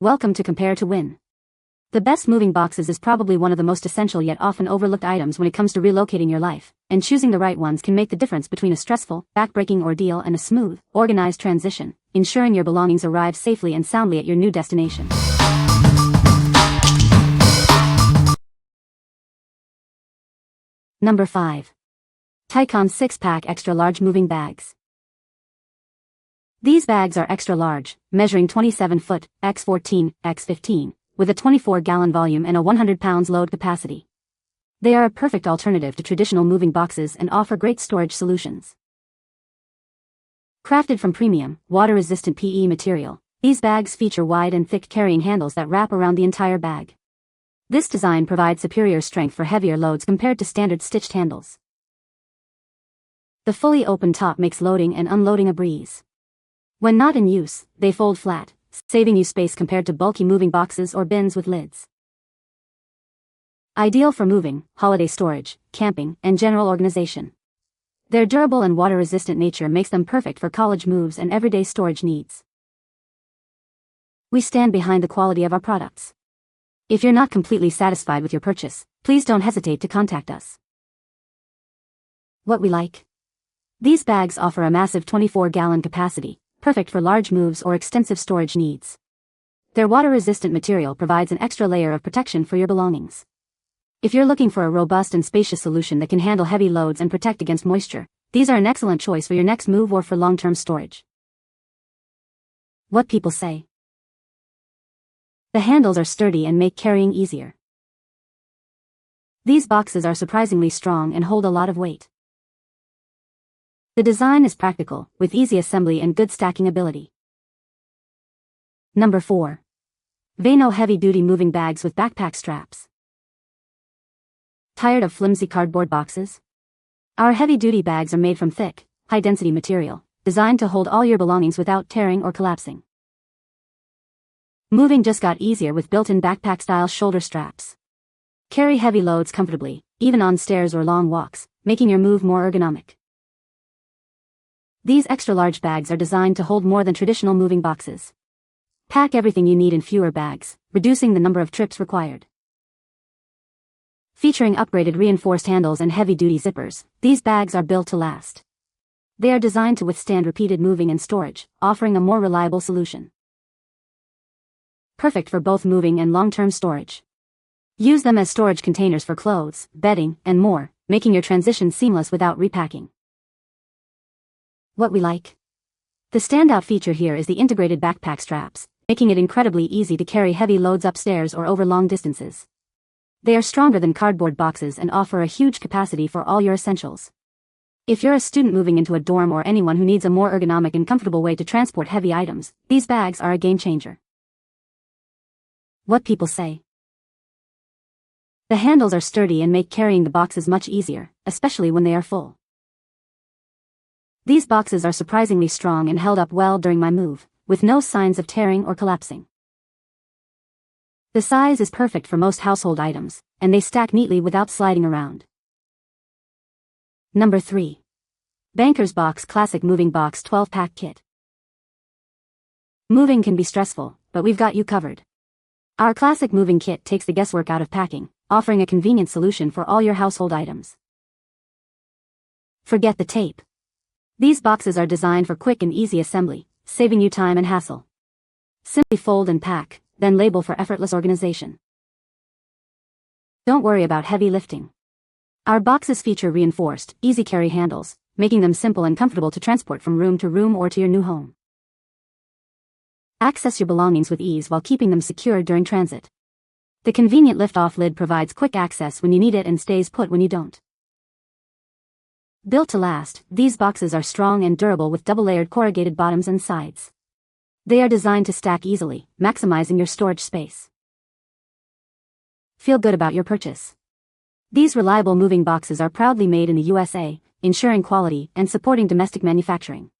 Welcome to Compare to Win. The best moving boxes is probably one of the most essential yet often overlooked items when it comes to relocating your life, and choosing the right ones can make the difference between a stressful, back-breaking ordeal and a smooth, organized transition, ensuring your belongings arrive safely and soundly at your new destination. Number 5. TICONN 6-pack extra large moving bags. These bags are extra large, measuring 27 foot, x 14, x 15, with a 24-gallon volume and a 100 pounds load capacity. They are a perfect alternative to traditional moving boxes and offer great storage solutions. Crafted from premium, water-resistant PE material, these bags feature wide and thick carrying handles that wrap around the entire bag. This design provides superior strength for heavier loads compared to standard stitched handles. The fully open top makes loading and unloading a breeze. When not in use, they fold flat, saving you space compared to bulky moving boxes or bins with lids. Ideal for moving, holiday storage, camping, and general organization. Their durable and water-resistant nature makes them perfect for college moves and everyday storage needs. We stand behind the quality of our products. If you're not completely satisfied with your purchase, please don't hesitate to contact us. What we like? These bags offer a massive 24-gallon capacity, perfect for large moves or extensive storage needs. Their water-resistant material provides an extra layer of protection for your belongings. If you're looking for a robust and spacious solution that can handle heavy loads and protect against moisture, these are an excellent choice for your next move or for long-term storage. What people say. The handles are sturdy and make carrying easier. These boxes are surprisingly strong and hold a lot of weight. The design is practical, with easy assembly and good stacking ability. Number 4. VENO heavy-duty moving bags with backpack straps. Tired of flimsy cardboard boxes? Our heavy-duty bags are made from thick, high-density material, designed to hold all your belongings without tearing or collapsing. Moving just got easier with built-in backpack-style shoulder straps. Carry heavy loads comfortably, even on stairs or long walks, making your move more ergonomic. These extra-large bags are designed to hold more than traditional moving boxes. Pack everything you need in fewer bags, reducing the number of trips required. Featuring upgraded reinforced handles and heavy-duty zippers, these bags are built to last. They are designed to withstand repeated moving and storage, offering a more reliable solution. Perfect for both moving and long-term storage. Use them as storage containers for clothes, bedding, and more, making your transition seamless without repacking. What we like? The standout feature here is the integrated backpack straps, making it incredibly easy to carry heavy loads upstairs or over long distances. They are stronger than cardboard boxes and offer a huge capacity for all your essentials. If you're a student moving into a dorm or anyone who needs a more ergonomic and comfortable way to transport heavy items, these bags are a game changer. What people say. The handles are sturdy and make carrying the boxes much easier, especially when they are full. These boxes are surprisingly strong and held up well during my move, with no signs of tearing or collapsing. The size is perfect for most household items, and they stack neatly without sliding around. Number 3. Banker's Box Classic Moving Box 12-Pack Kit. Moving can be stressful, but we've got you covered. Our classic moving kit takes the guesswork out of packing, offering a convenient solution for all your household items. Forget the tape. These boxes are designed for quick and easy assembly, saving you time and hassle. Simply fold and pack, then label for effortless organization. Don't worry about heavy lifting. Our boxes feature reinforced, easy carry handles, making them simple and comfortable to transport from room to room or to your new home. Access your belongings with ease while keeping them secure during transit. The convenient lift-off lid provides quick access when you need it and stays put when you don't. Built to last, these boxes are strong and durable with double-layered corrugated bottoms and sides. They are designed to stack easily, maximizing your storage space. Feel good about your purchase. These reliable moving boxes are proudly made in the USA, ensuring quality and supporting domestic manufacturing.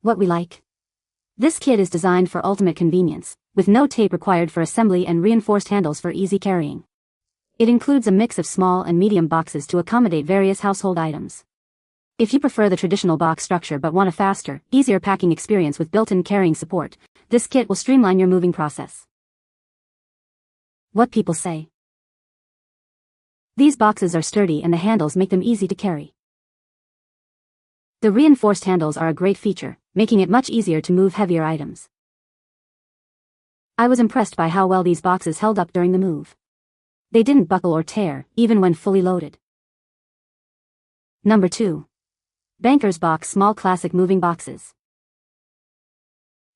What we like? This kit is designed for ultimate convenience, with no tape required for assembly and reinforced handles for easy carrying. It includes a mix of small and medium boxes to accommodate various household items. If you prefer the traditional box structure but want a faster, easier packing experience with built-in carrying support, this kit will streamline your moving process. What people say. These boxes are sturdy and the handles make them easy to carry. The reinforced handles are a great feature, making it much easier to move heavier items. I was impressed by how well these boxes held up during the move. They didn't buckle or tear, even when fully loaded. Number 2. Banker's Box Small Classic Moving Boxes.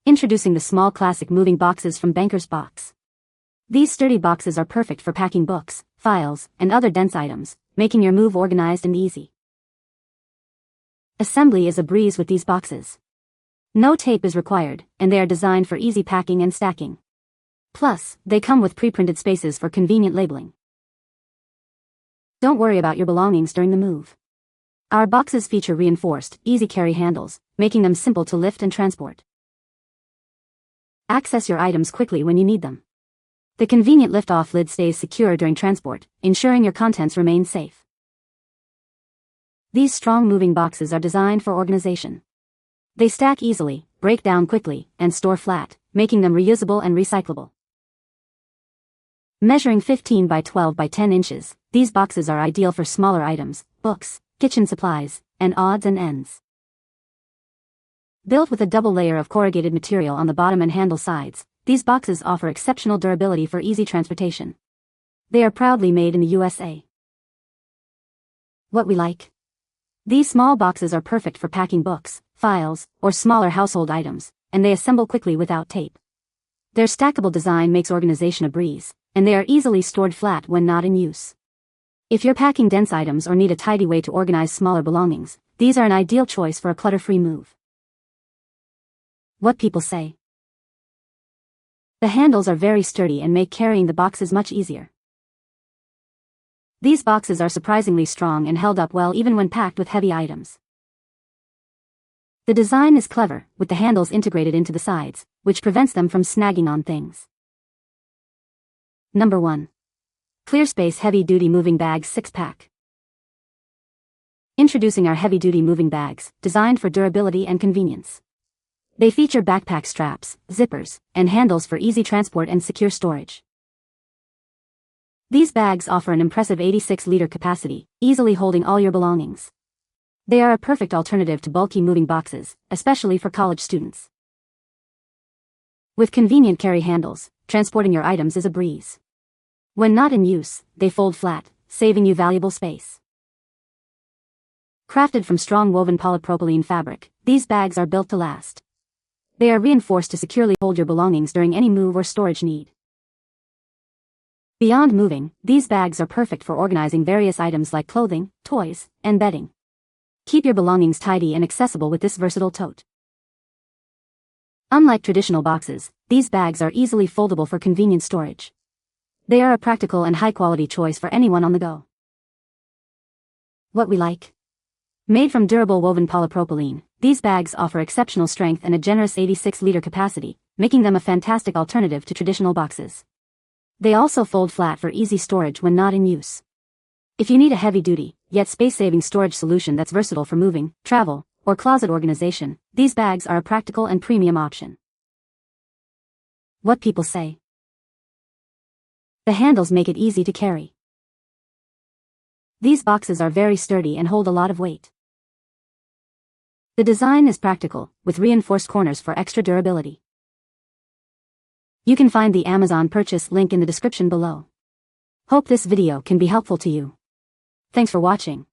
Introducing the small classic moving boxes from Banker's Box. These sturdy boxes are perfect for packing books, files, and other dense items, making your move organized and easy. Assembly is a breeze with these boxes. No tape is required, and they are designed for easy packing and stacking. Plus, they come with pre-printed spaces for convenient labeling. Don't worry about your belongings during the move. Our boxes feature reinforced, easy carry handles, making them simple to lift and transport. Access your items quickly when you need them. The convenient lift-off lid stays secure during transport, ensuring your contents remain safe. These strong moving boxes are designed for organization. They stack easily, break down quickly, and store flat, making them reusable and recyclable. Measuring 15 by 12 by 10 inches, these boxes are ideal for smaller items, books, kitchen supplies, and odds and ends. Built with a double layer of corrugated material on the bottom and handle sides, these boxes offer exceptional durability for easy transportation. They are proudly made in the USA. What we like. These small boxes are perfect for packing books, files, or smaller household items, and they assemble quickly without tape. Their stackable design makes organization a breeze, and they are easily stored flat when not in use. If you're packing dense items or need a tidy way to organize smaller belongings, these are an ideal choice for a clutter-free move. What people say. The handles are very sturdy and make carrying the boxes much easier. These boxes are surprisingly strong and held up well even when packed with heavy items. The design is clever, with the handles integrated into the sides, which prevents them from snagging on things. Number 1. ClearSpace Heavy-Duty Moving Bags 6-Pack. Introducing our heavy-duty moving bags, designed for durability and convenience. They feature backpack straps, zippers, and handles for easy transport and secure storage. These bags offer an impressive 86-liter capacity, easily holding all your belongings. They are a perfect alternative to bulky moving boxes, especially for college students. With convenient carry handles, transporting your items is a breeze. When not in use, they fold flat, saving you valuable space. Crafted from strong woven polypropylene fabric, these bags are built to last. They are reinforced to securely hold your belongings during any move or storage need. Beyond moving, these bags are perfect for organizing various items like clothing, toys, and bedding. Keep your belongings tidy and accessible with this versatile tote. Unlike traditional boxes, these bags are easily foldable for convenient storage. They are a practical and high-quality choice for anyone on the go. What we like. Made from durable woven polypropylene, these bags offer exceptional strength and a generous 86-liter capacity, making them a fantastic alternative to traditional boxes. They also fold flat for easy storage when not in use. If you need a heavy-duty, yet space-saving storage solution that's versatile for moving, travel, or closet organization, these bags are a practical and premium option. What people say. The handles make it easy to carry. These boxes are very sturdy and hold a lot of weight. The design is practical, with reinforced corners for extra durability. You can find the Amazon purchase link in the description below. Hope this video can be helpful to you. Thanks for watching.